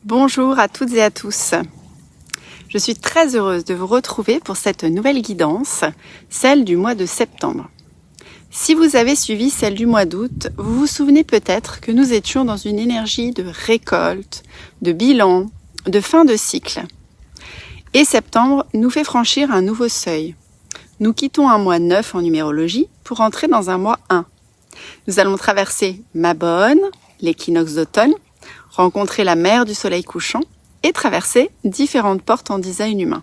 Bonjour à toutes et à tous. Je suis très heureuse de vous retrouver pour cette nouvelle guidance, celle du mois de septembre. Si vous avez suivi celle du mois d'août, vous vous souvenez peut-être que nous étions dans une énergie de récolte, de bilan, de fin de cycle. Et septembre nous fait franchir un nouveau seuil. Nous quittons un mois 9 en numérologie pour entrer dans un mois 1. Nous allons traverser Mabon, l'équinoxe d'automne, rencontrer la mer du soleil couchant et traverser différentes portes en design humain.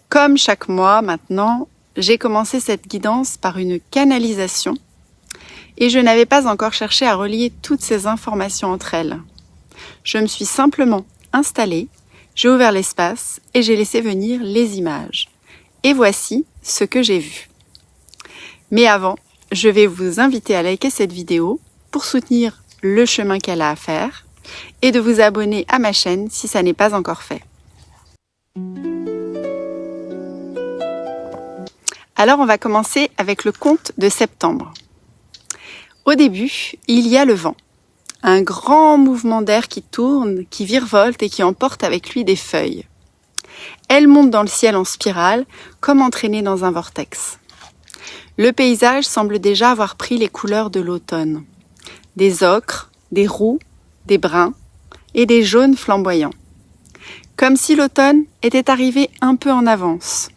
Comme chaque mois maintenant, j'ai commencé cette guidance par une canalisation et je n'avais pas encore cherché à relier toutes ces informations entre elles. Je me suis simplement installée, j'ai ouvert l'espace et j'ai laissé venir les images. Et voici ce que j'ai vu. Mais avant, je vais vous inviter à liker cette vidéo pour soutenir le chemin qu'elle a à faire et de vous abonner à ma chaîne si ça n'est pas encore fait. Alors on va commencer avec le compte de septembre. Au début, il y a le vent. Un grand mouvement d'air qui tourne, qui virevolte et qui emporte avec lui des feuilles. Elles montent dans le ciel en spirale, comme entraînées dans un vortex. Le paysage semble déjà avoir pris les couleurs de l'automne. Des ocres, des roux, des bruns et des jaunes flamboyants. Comme si l'automne était arrivé un peu en avance.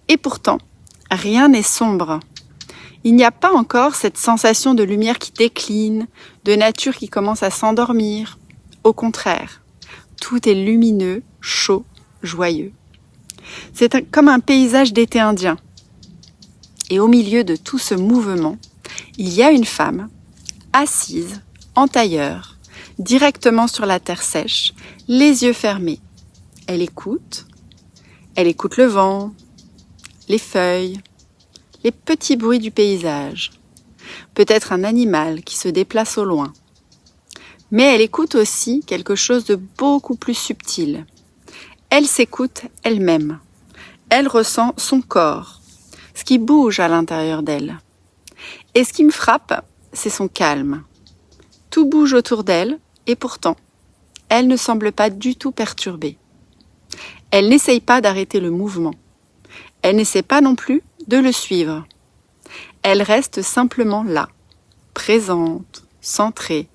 Et pourtant, rien n'est sombre. Il n'y a pas encore cette sensation de lumière qui décline, de nature qui commence à s'endormir. Au contraire, tout est lumineux, chaud, joyeux. C'est comme un paysage d'été indien. Et au milieu de tout ce mouvement, il y a une femme, assise, en tailleur, directement sur la terre sèche, les yeux fermés. Elle écoute le vent, les feuilles, les petits bruits du paysage, peut-être un animal qui se déplace au loin. Mais elle écoute aussi quelque chose de beaucoup plus subtil. Elle s'écoute elle-même. Elle ressent son corps, ce qui bouge à l'intérieur d'elle. Et ce qui me frappe, c'est son calme. Tout bouge autour d'elle et pourtant, elle ne semble pas du tout perturbée. Elle n'essaye pas d'arrêter le mouvement. Elle n'essaie pas non plus de le suivre. Elle reste simplement là, présente, centrée,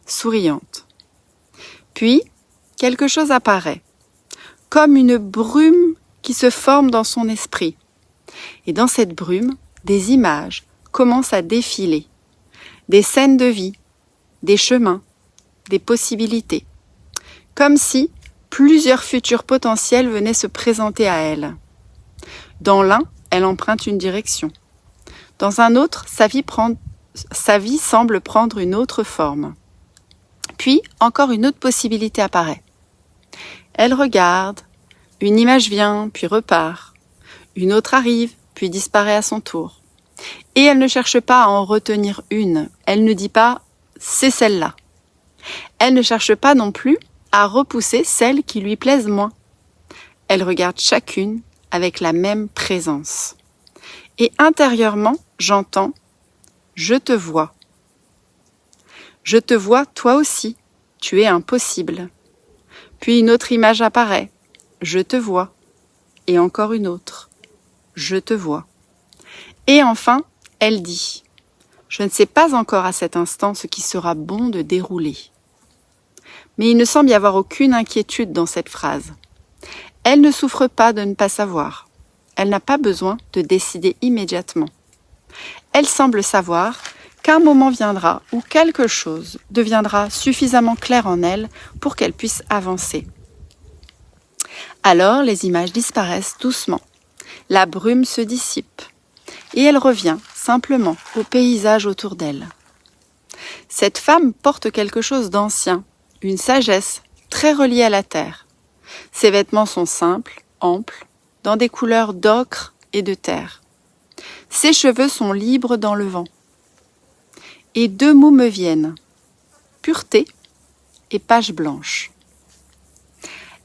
souriante. Puis, quelque chose apparaît, comme une brume qui se forme dans son esprit. Et dans cette brume, des images commencent à défiler. Des scènes de vie, des chemins, des possibilités. Comme si plusieurs futurs potentiels venaient se présenter à elle. Dans l'un, elle emprunte une direction. Dans un autre, sa vie semble prendre une autre forme. Puis, encore une autre possibilité apparaît. Elle regarde, une image vient, puis repart. Une autre arrive, puis disparaît à son tour. Et elle ne cherche pas à en retenir une. Elle ne dit pas « c'est celle-là ». Elle ne cherche pas non plus à repousser celles qui lui plaisent moins. Elle regarde chacune avec la même présence. Et intérieurement, j'entends « je te vois ». Je te vois toi aussi, tu es impossible. Puis une autre image apparaît « je te vois ». Et encore une autre « je te vois ». Et enfin, elle dit « je ne sais pas encore à cet instant ce qui sera bon de dérouler ». Mais il ne semble y avoir aucune inquiétude dans cette phrase. Elle ne souffre pas de ne pas savoir. Elle n'a pas besoin de décider immédiatement. Elle semble savoir qu'un moment viendra où quelque chose deviendra suffisamment clair en elle pour qu'elle puisse avancer. Alors les images disparaissent doucement. La brume se dissipe et elle revient simplement au paysage autour d'elle. Cette femme porte quelque chose d'ancien, une sagesse très reliée à la terre. Ses vêtements sont simples, amples, dans des couleurs d'ocre et de terre. Ses cheveux sont libres dans le vent. Et deux mots me viennent, pureté et page blanche.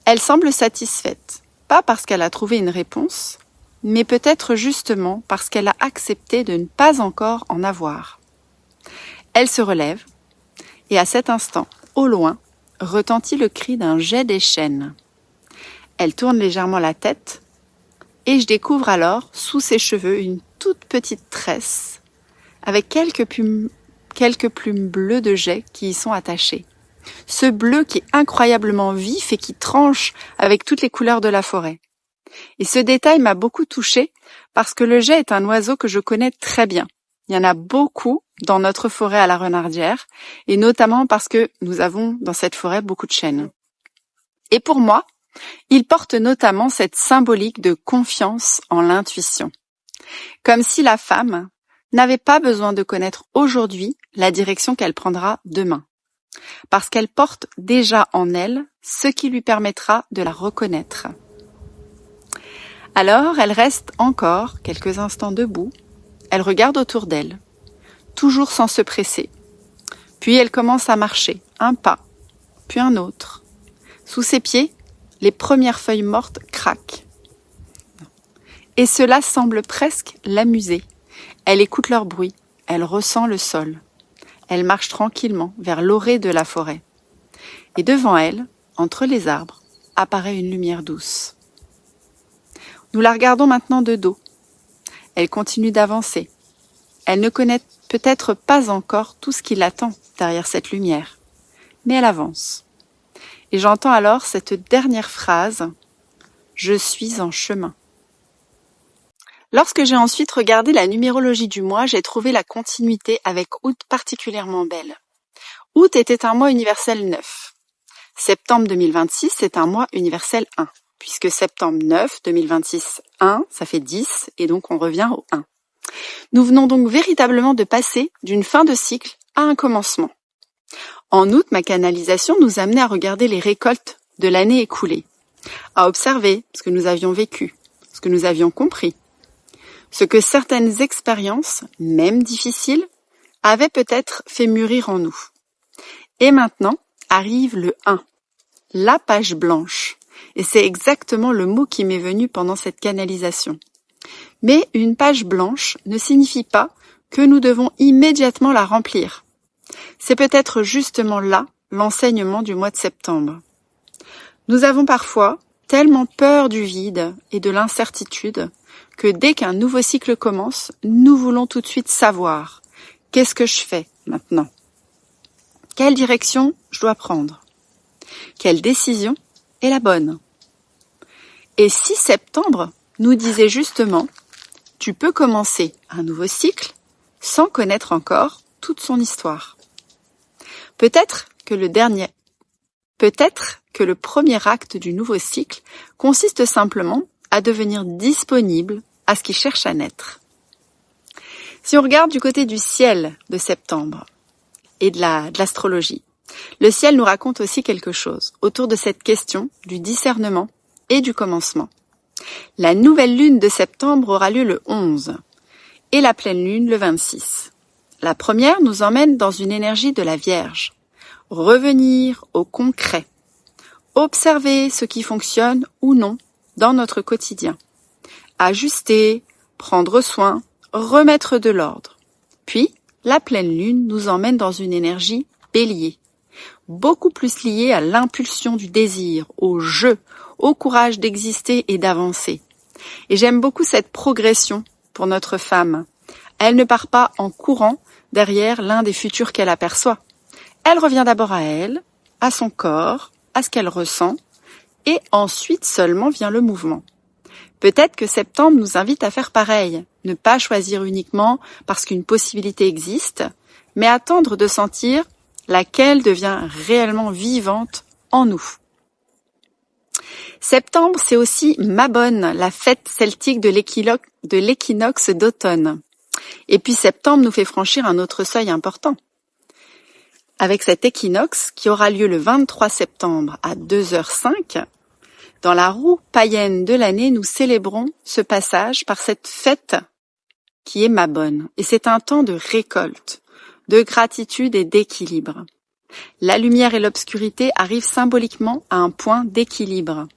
Elle semble satisfaite, pas parce qu'elle a trouvé une réponse, mais peut-être justement parce qu'elle a accepté de ne pas encore en avoir. Elle se relève, et à cet instant, au loin, retentit le cri d'un jet des chênes. Elle tourne légèrement la tête et je découvre alors, sous ses cheveux, une toute petite tresse avec quelques plumes bleues de jet qui y sont attachées. Ce bleu qui est incroyablement vif et qui tranche avec toutes les couleurs de la forêt. Et ce détail m'a beaucoup touchée parce que le jet est un oiseau que je connais très bien. Il y en a beaucoup dans notre forêt à la Renardière, et notamment parce que nous avons dans cette forêt beaucoup de chênes. Et pour moi, il porte notamment cette symbolique de confiance en l'intuition. Comme si la femme n'avait pas besoin de connaître aujourd'hui la direction qu'elle prendra demain, parce qu'elle porte déjà en elle ce qui lui permettra de la reconnaître. Alors, elle reste encore quelques instants debout, elle regarde autour d'elle, toujours sans se presser. Puis elle commence à marcher, un pas, puis un autre. Sous ses pieds, les premières feuilles mortes craquent. Et cela semble presque l'amuser. Elle écoute leur bruit, elle ressent le sol. Elle marche tranquillement vers l'orée de la forêt. Et devant elle, entre les arbres, apparaît une lumière douce. Nous la regardons maintenant de dos. Elle continue d'avancer. Elle ne connaît peut-être pas encore tout ce qui l'attend derrière cette lumière, mais elle avance. Et j'entends alors cette dernière phrase « Je suis en chemin ». Lorsque j'ai ensuite regardé la numérologie du mois, j'ai trouvé la continuité avec août particulièrement belle. Août était un mois universel 9. Septembre 2026, c'est un mois universel 1, puisque septembre 9, 2026, 1, ça fait 10, et donc on revient au 1. Nous venons donc véritablement de passer d'une fin de cycle à un commencement. En août, ma canalisation nous amenait à regarder les récoltes de l'année écoulée, à observer ce que nous avions vécu, ce que nous avions compris, ce que certaines expériences, même difficiles, avaient peut-être fait mûrir en nous. Et maintenant arrive le 1, la page blanche, et c'est exactement le mot qui m'est venu pendant cette canalisation. Mais une page blanche ne signifie pas que nous devons immédiatement la remplir. C'est peut-être justement là l'enseignement du mois de septembre. Nous avons parfois tellement peur du vide et de l'incertitude que dès qu'un nouveau cycle commence, nous voulons tout de suite savoir qu'est-ce que je fais maintenant? Quelle direction je dois prendre? Quelle décision est la bonne? Et si septembre nous disait justement « Tu peux commencer un nouveau cycle sans connaître encore toute son histoire ». Peut-être que le premier acte du nouveau cycle consiste simplement à devenir disponible à ce qui cherche à naître. Si on regarde du côté du ciel de septembre et de l'astrologie, le ciel nous raconte aussi quelque chose autour de cette question du discernement et du commencement. La nouvelle lune de septembre aura lieu le 11 et la pleine lune le 26. La première nous emmène dans une énergie de la Vierge. Revenir au concret. Observer ce qui fonctionne ou non dans notre quotidien. Ajuster, prendre soin, remettre de l'ordre. Puis, la pleine lune nous emmène dans une énergie bélier, beaucoup plus liée à l'impulsion du désir, au jeu, au courage d'exister et d'avancer. Et j'aime beaucoup cette progression pour notre femme. Elle ne part pas en courant derrière l'un des futurs qu'elle aperçoit. Elle revient d'abord à elle, à son corps, à ce qu'elle ressent, et ensuite seulement vient le mouvement. Peut-être que septembre nous invite à faire pareil, ne pas choisir uniquement parce qu'une possibilité existe, mais attendre de sentir laquelle devient réellement vivante en nous. Septembre, c'est aussi Mabon, la fête celtique de l'équinoxe d'automne. Et puis septembre nous fait franchir un autre seuil important. Avec cet équinoxe qui aura lieu le 23 septembre à 2h05, dans la roue païenne de l'année, nous célébrons ce passage par cette fête qui est Mabon. Et c'est un temps de récolte, de gratitude et d'équilibre. La lumière et l'obscurité arrivent symboliquement à un point d'équilibre,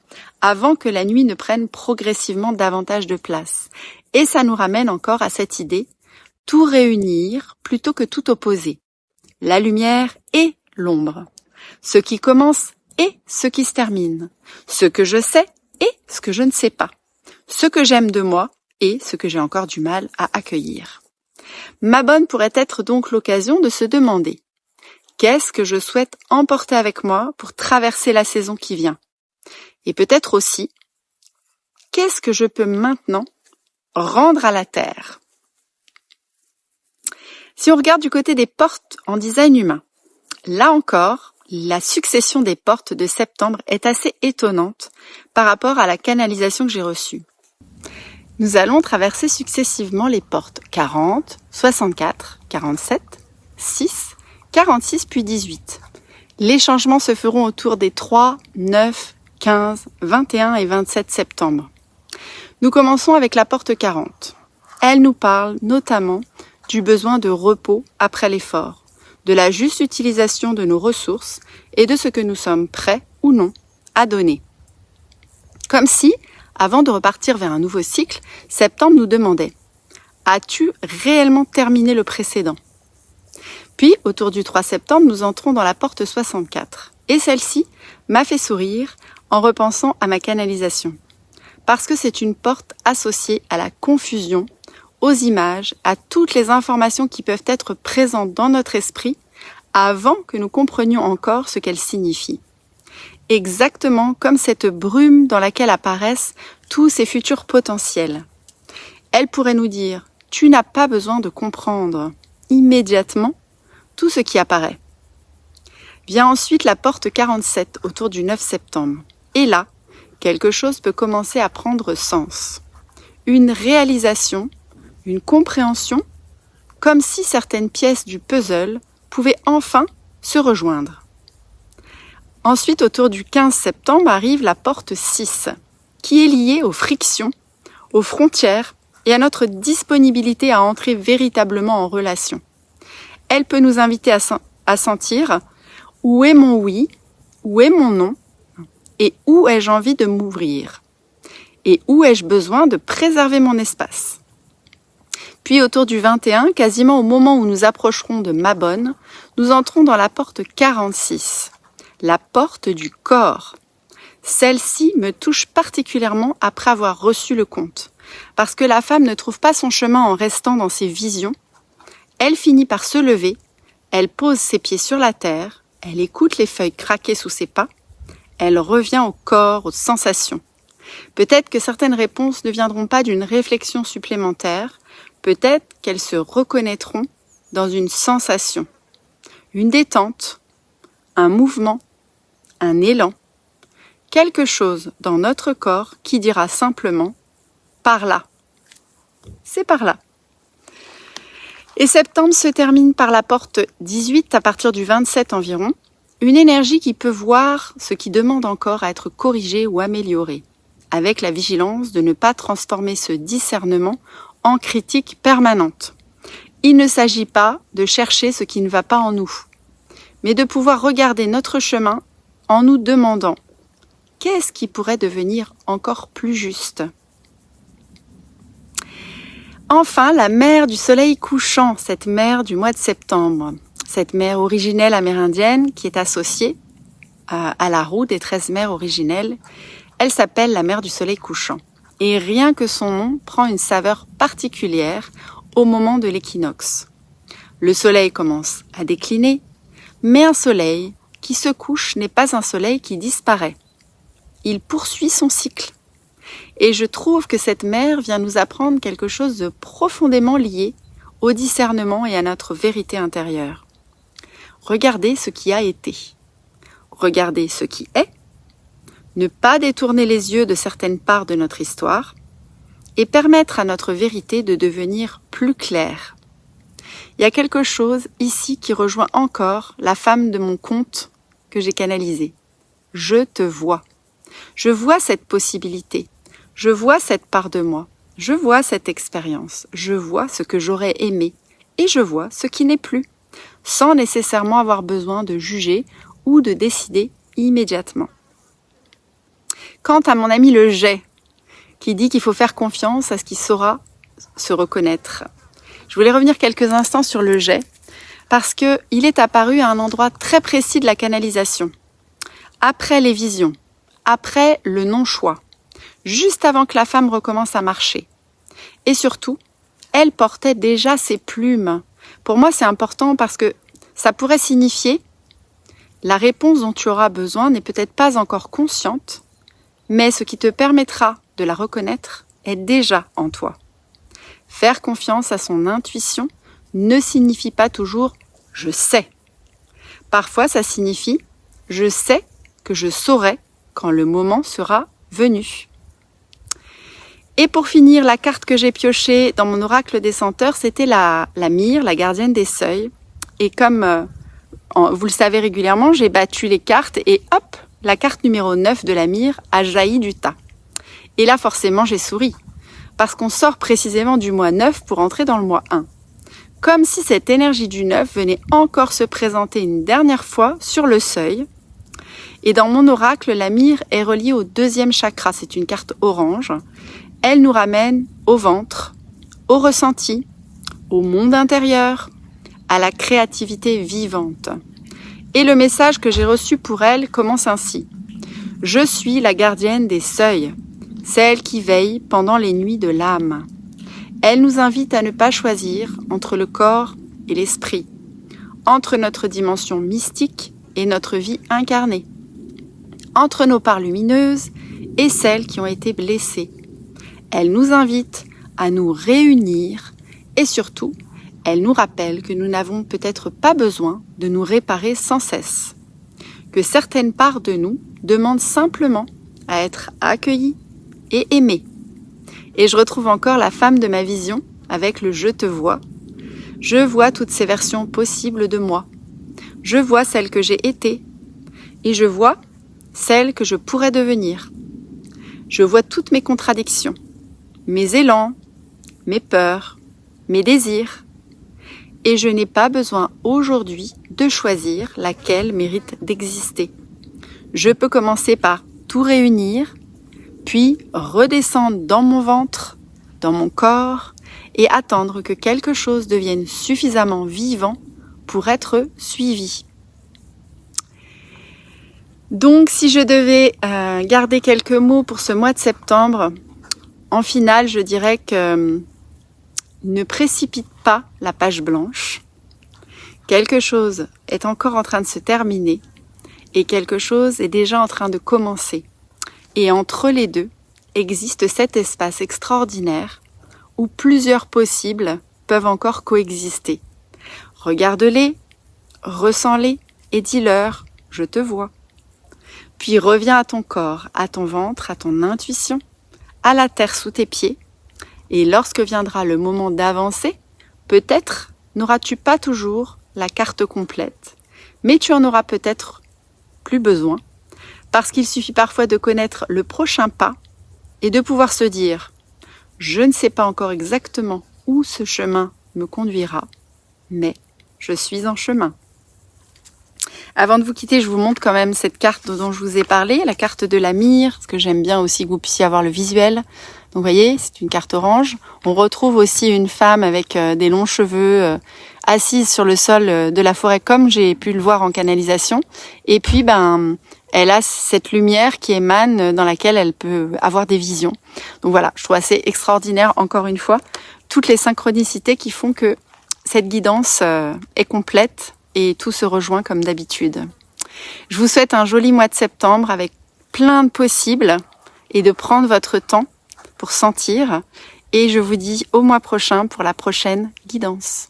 avant que la nuit ne prenne progressivement davantage de place. Et ça nous ramène encore à cette idée, tout réunir plutôt que tout opposer. La lumière et l'ombre. ce qui commence et ce qui se termine, ce que je sais et ce que je ne sais pas, ce que j'aime de moi et ce que j'ai encore du mal à accueillir. Ma bonne pourrait être donc l'occasion de se demander: qu'est-ce que je souhaite emporter avec moi pour traverser la saison qui vient? Et peut-être aussi, qu'est-ce que je peux maintenant rendre à la terre? Si on regarde du côté des portes en design humain, là encore, la succession des portes de septembre est assez étonnante par rapport à la canalisation que j'ai reçue. Nous allons traverser successivement les portes 40, 64, 47, 6, 46 puis 18. Les changements se feront autour des 3, 9, 15, 21 et 27 septembre. Nous commençons avec la porte 40. Elle nous parle notamment du besoin de repos après l'effort, de la juste utilisation de nos ressources et de ce que nous sommes prêts ou non à donner. Comme si, avant de repartir vers un nouveau cycle, septembre nous demandait: as-tu réellement terminé le précédent? Puis, autour du 3 septembre, nous entrons dans la porte 64. Et celle-ci m'a fait sourire en repensant à ma canalisation. Parce que c'est une porte associée à la confusion, aux images, à toutes les informations qui peuvent être présentes dans notre esprit avant que nous comprenions encore ce qu'elles signifient. Exactement comme cette brume dans laquelle apparaissent tous ces futurs potentiels. Elle pourrait nous dire: tu n'as pas besoin de comprendre immédiatement tout ce qui apparaît. Vient ensuite la porte 47 autour du 9 septembre. Et là, quelque chose peut commencer à prendre sens. Une réalisation, une compréhension, comme si certaines pièces du puzzle pouvaient enfin se rejoindre. Ensuite, autour du 15 septembre, arrive la porte 6, qui est liée aux frictions, aux frontières et à notre disponibilité à entrer véritablement en relation. Elle peut nous inviter à sentir: où est mon oui, où est mon non, et où ai-je envie de m'ouvrir, et où ai-je besoin de préserver mon espace. Puis autour du 21, quasiment au moment où nous approcherons de ma bonne, nous entrons dans la porte 46, la porte du corps. Celle-ci me touche particulièrement après avoir reçu le conte, parce que la femme ne trouve pas son chemin en restant dans ses visions. Elle finit par se lever, elle pose ses pieds sur la terre, elle écoute les feuilles craquer sous ses pas, elle revient au corps, aux sensations. Peut-être que certaines réponses ne viendront pas d'une réflexion supplémentaire, peut-être qu'elles se reconnaîtront dans une sensation, une détente, un mouvement, un élan, quelque chose dans notre corps qui dira simplement: par là. C'est par là. Et septembre se termine par la porte 18 à partir du 27 environ, une énergie qui peut voir ce qui demande encore à être corrigé ou amélioré, avec la vigilance de ne pas transformer ce discernement en critique permanente. Il ne s'agit pas de chercher ce qui ne va pas en nous, mais de pouvoir regarder notre chemin en nous demandant: qu'est-ce qui pourrait devenir encore plus juste? Enfin, la mer du soleil couchant, cette mer du mois de septembre, cette mer originelle amérindienne qui est associée à la roue des 13 mers originelles, elle s'appelle la mer du soleil couchant. Et rien que son nom prend une saveur particulière au moment de l'équinoxe. Le soleil commence à décliner, mais un soleil qui se couche n'est pas un soleil qui disparaît. Il poursuit son cycle. Et je trouve que cette mer vient nous apprendre quelque chose de profondément lié au discernement et à notre vérité intérieure. Regardez ce qui a été. Regardez ce qui est. Ne pas détourner les yeux de certaines parts de notre histoire et permettre à notre vérité de devenir plus claire. Il y a quelque chose ici qui rejoint encore la femme de mon conte que j'ai canalisé. Je te vois. Je vois cette possibilité. Je vois cette part de moi, je vois cette expérience, je vois ce que j'aurais aimé et je vois ce qui n'est plus, sans nécessairement avoir besoin de juger ou de décider immédiatement. Quant à mon ami le jet, qui dit qu'il faut faire confiance à ce qui saura se reconnaître. Je voulais revenir quelques instants sur le jet, parce que il est apparu à un endroit très précis de la canalisation. Après les visions, après le non-choix, juste avant que la femme recommence à marcher. Et surtout, elle portait déjà ses plumes. Pour moi, c'est important parce que ça pourrait signifier la réponse dont tu auras besoin n'est peut-être pas encore consciente, mais ce qui te permettra de la reconnaître est déjà en toi. Faire confiance à son intuition ne signifie pas toujours « je sais ». Parfois, ça signifie « je sais que je saurai quand le moment sera venu ». Et pour finir, la carte que j'ai piochée dans mon oracle des senteurs, c'était la Myre, la gardienne des seuils. Et comme vous le savez régulièrement, j'ai battu les cartes et hop, la carte numéro 9 de la Myre a jailli du tas. Et là, forcément, j'ai souri. Parce qu'on sort précisément du mois 9 pour entrer dans le mois 1. Comme si cette énergie du 9 venait encore se présenter une dernière fois sur le seuil. Et dans mon oracle, la Myre est reliée au 2e chakra. C'est une carte orange. Elle nous ramène au ventre, au ressenti, au monde intérieur, à la créativité vivante. Et le message que j'ai reçu pour elle commence ainsi. Je suis la gardienne des seuils, celle qui veille pendant les nuits de l'âme. Elle nous invite à ne pas choisir entre le corps et l'esprit, entre notre dimension mystique et notre vie incarnée, entre nos parts lumineuses et celles qui ont été blessées. Elle nous invite à nous réunir et surtout, elle nous rappelle que nous n'avons peut-être pas besoin de nous réparer sans cesse, que certaines parts de nous demandent simplement à être accueillies et aimées. Et je retrouve encore la femme de ma vision avec le « je te vois ». Je vois toutes ces versions possibles de moi. Je vois celle que j'ai été et je vois celle que je pourrais devenir. Je vois toutes mes contradictions, mes élans, mes peurs, mes désirs. Et je n'ai pas besoin aujourd'hui de choisir laquelle mérite d'exister. Je peux commencer par tout réunir, puis redescendre dans mon ventre, dans mon corps, et attendre que quelque chose devienne suffisamment vivant pour être suivi. Donc, si je devais garder quelques mots pour ce mois de septembre, en finale, je dirais que ne précipite pas la page blanche. Quelque chose est encore en train de se terminer et quelque chose est déjà en train de commencer. Et entre les deux existe cet espace extraordinaire où plusieurs possibles peuvent encore coexister. Regarde-les, ressens-les et dis-leur « je te vois ». Puis reviens à ton corps, à ton ventre, à ton intuition, à la terre sous tes pieds. Et lorsque viendra le moment d'avancer, peut-être n'auras-tu pas toujours la carte complète, mais tu en auras peut-être plus besoin, parce qu'il suffit parfois de connaître le prochain pas et de pouvoir se dire « je ne sais pas encore exactement où ce chemin me conduira, mais je suis en chemin ». Avant de vous quitter, je vous montre quand même cette carte dont je vous ai parlé, la carte de la Myre, parce que j'aime bien aussi que vous puissiez avoir le visuel. Donc vous voyez, c'est une carte orange. On retrouve aussi une femme avec des longs cheveux assise sur le sol de la forêt, comme j'ai pu le voir en canalisation. Et puis, elle a cette lumière qui émane, dans laquelle elle peut avoir des visions. Donc voilà, je trouve assez extraordinaire, encore une fois, toutes les synchronicités qui font que cette guidance est complète. Et tout se rejoint comme d'habitude. Je vous souhaite un joli mois de septembre avec plein de possibles et de prendre votre temps pour sentir. Et je vous dis au mois prochain pour la prochaine guidance.